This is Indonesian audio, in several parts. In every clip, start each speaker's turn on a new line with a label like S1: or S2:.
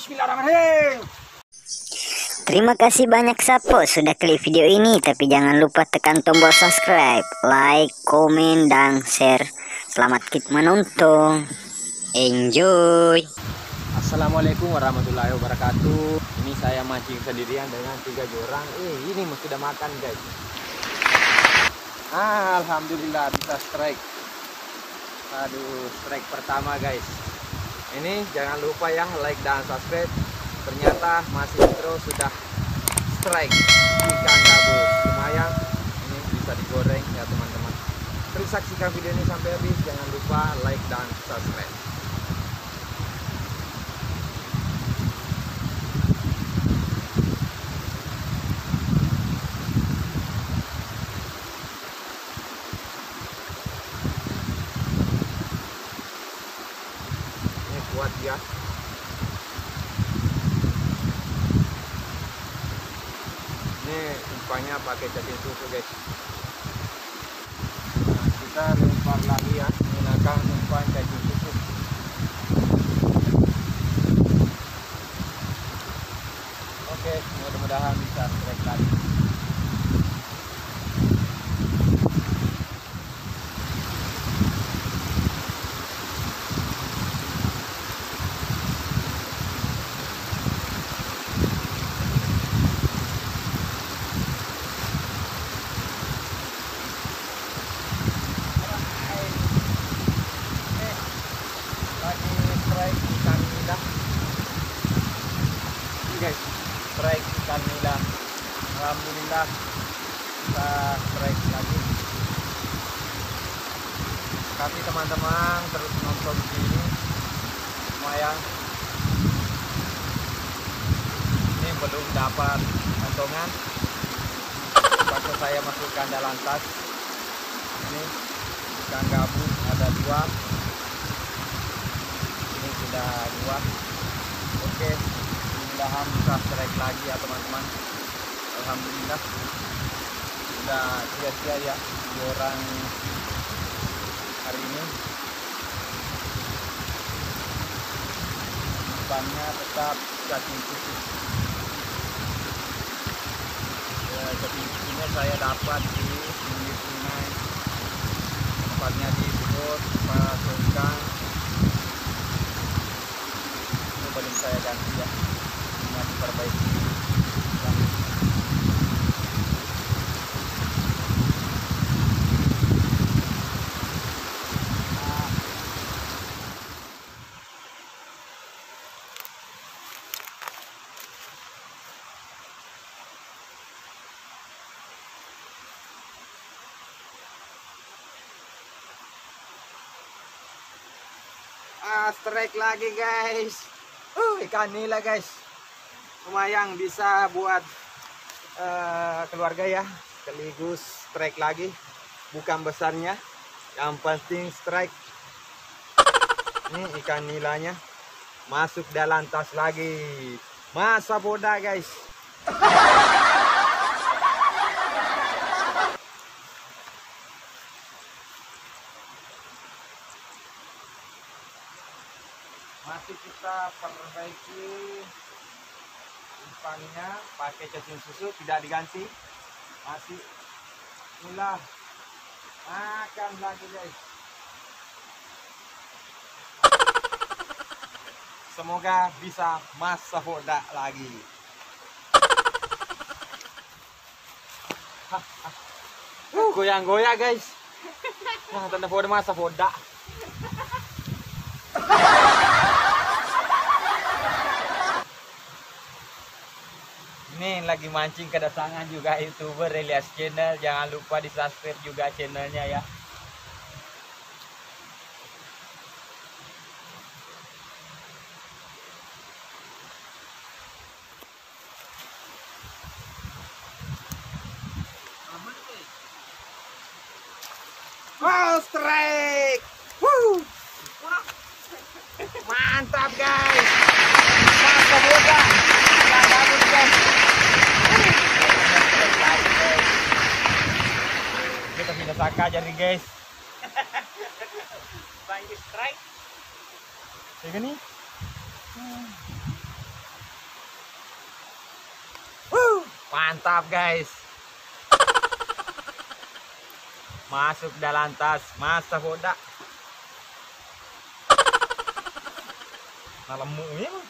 S1: Bismillahirrahmanirrahim.
S2: Terima kasih banyak Sapo sudah klik video ini, tapi jangan lupa tekan tombol subscribe, like, komen, dan share. Selamat menonton. Enjoy.
S1: Assalamualaikum warahmatullahi wabarakatuh. Ini saya mancing sendirian dengan 3 orang. Ini mesti udah makan guys. Alhamdulillah bisa strike. Aduh, strike pertama guys. Ini jangan lupa ya like dan subscribe. Ternyata masih intro sudah strike ikan gabus. Lumayan, ini bisa digoreng ya teman-teman. Terus saksikan video ini sampai habis. Jangan lupa like dan subscribe. Ini kuat ya. Ini umpannya pakai cacing susu guys. Nah, kita lempar lagi ya menggunakan umpan cacing susu. Oke, mudah-mudahan bisa strike lagi. Guys, strike ikan nila. Alhamdulillah bisa strike lagi. Tapi teman-teman terus nonton ini lumayan. Ini belum dapat kantongan. Waktu saya masukkan dalam tas. Ini ikan gabus ada 2. Ini sudah 2. Oke. Mudah-mudahan bisa strike lagi ya teman-teman. Alhamdulillah sudah sia-sia ya 2 orang hari ini. Umpannya tetap cacing susu. Cacing susunya saya dapat di pinggir sungai, tempatnya di Bogor, Pasongkang. Ini belum saya ganti ya, diperbaiki. Strike lagi guys. Ikan nila guys. Lumayan bisa buat keluarga ya, sekaligus strike lagi. Bukan besarnya, yang penting strike. Ini ikan nilanya masuk dalam tas lagi. Masa boda guys. Masih kita perbaiki umpannya pakai cacing susu, tidak diganti. Masih inilah makan lagi guys. Semoga bisa masa boda lagi. Goyang-goyang guys. Nah, tanda boda masa boda. Ini lagi mancing kedatangan juga YouTuber Elias Channel. Jangan lupa di subscribe juga channelnya ya. Wow, strike! Woo! Mantap guys! Mantap boda! Bagus guys! Kita tidak sangka jadi guys.
S3: Banyak strike.
S1: Ya kan nih? Mantap guys. Masuk dalam tas masa boda. Nalemu ini mah.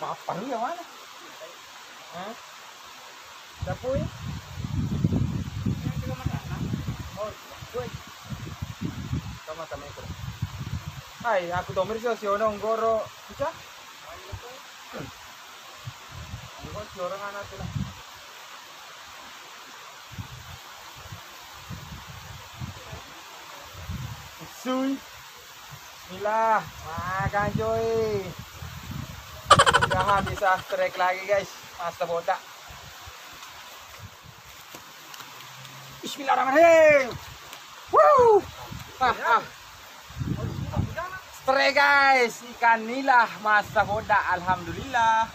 S1: Apa lu yang mana? Hah? Dapoy? Oh, gue. Sama-sama itu. Hai, aku domir sih si Ono Nggoro. Bisa? Enggak si orang anak tuh lah. Suy. Bismillah, makan coy. Mudah-mudahan bisa strike lagi guys, masa boda. Bismillahirrahmanirrahim. Woo! Strike guys, ikan nila masa boda, alhamdulillah.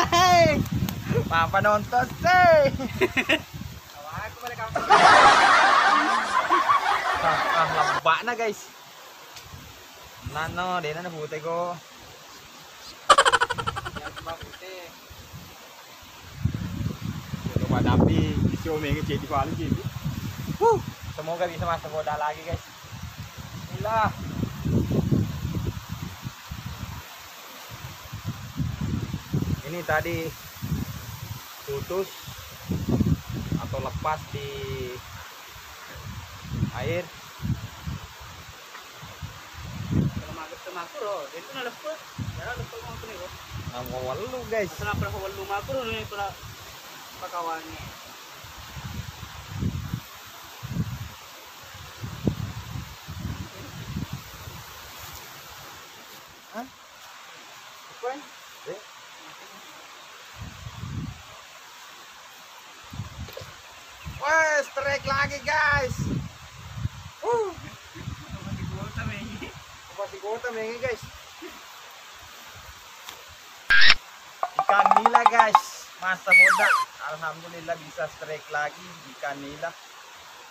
S1: Hey, Papa nonton sih. Aku balik kampung. Lembak na guys. Nano, din na nabuti ko. Yan mabuti. Ito padapi, isi omengi jadi paling jadi. Semoga bisa masuk boda lagi guys. Bismillah. Ini tadi putus atau lepas di air. Walu guys.
S3: Kenapa walu makro nih pula pakawannya?
S1: Hah? Bukan? Wah, strike lagi guys. Masih kota mengi guys. Ikan nila guys, masa boda. Alhamdulillah bisa strike lagi ikan nila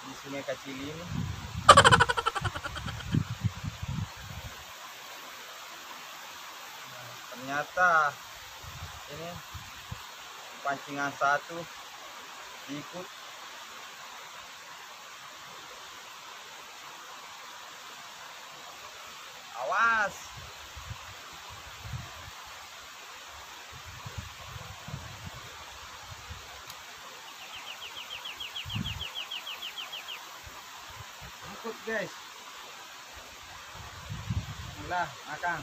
S1: di sungai kecil ini. Ternyata ini pancingan satu diikut. Awas. Ikut guys. Bismillah, makan.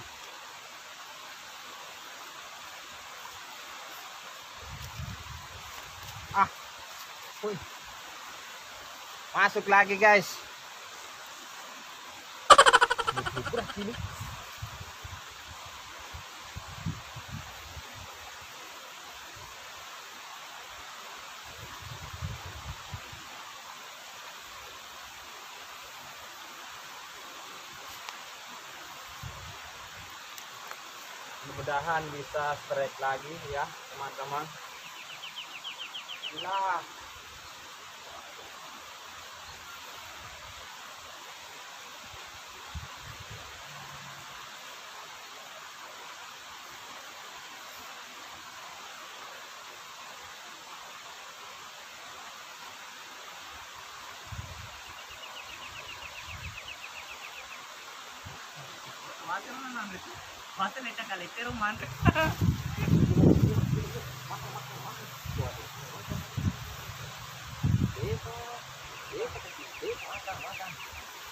S1: Wih. Masuk lagi guys. Berat ini. Mudah-mudahan bisa strike lagi ya teman-teman. Gila.
S3: Masa neca kali pero man.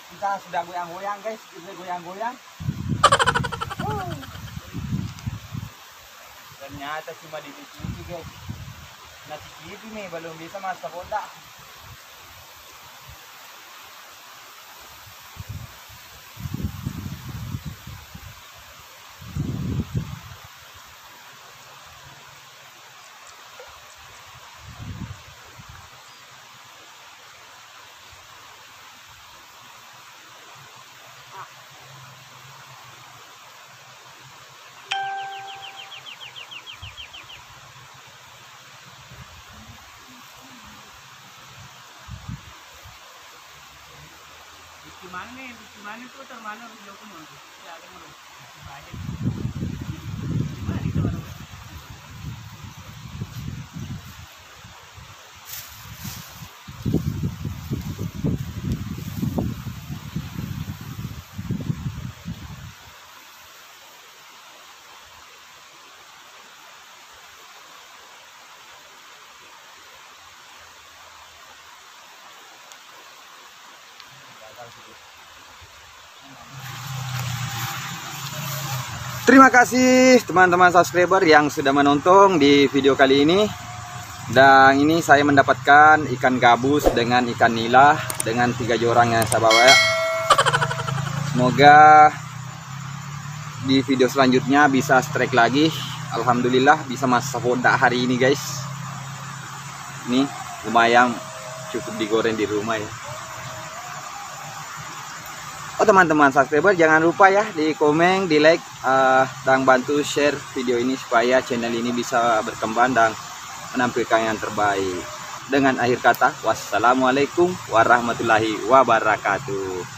S1: Kita sudah goyang-goyang guys, kita goyang-goyang. Ternyata cuma di TV guys. Nasi TV nih belum bisa masuk boda.
S3: Gimana tuh termana video ko mo? Ya ada mo.
S1: Terima kasih teman-teman subscriber yang sudah menonton di video kali ini. Dan ini saya mendapatkan ikan gabus dengan ikan nila dengan 3 jorang yang saya bawa. Semoga di video selanjutnya bisa strike lagi. Alhamdulillah bisa masak Honda hari ini guys. Ini lumayan cukup digoreng di rumah ya. Oh teman-teman subscriber, jangan lupa ya di komen, di like, dan bantu share video ini supaya channel ini bisa berkembang dan menampilkan yang terbaik. Dengan akhir kata, wassalamualaikum warahmatullahi wabarakatuh.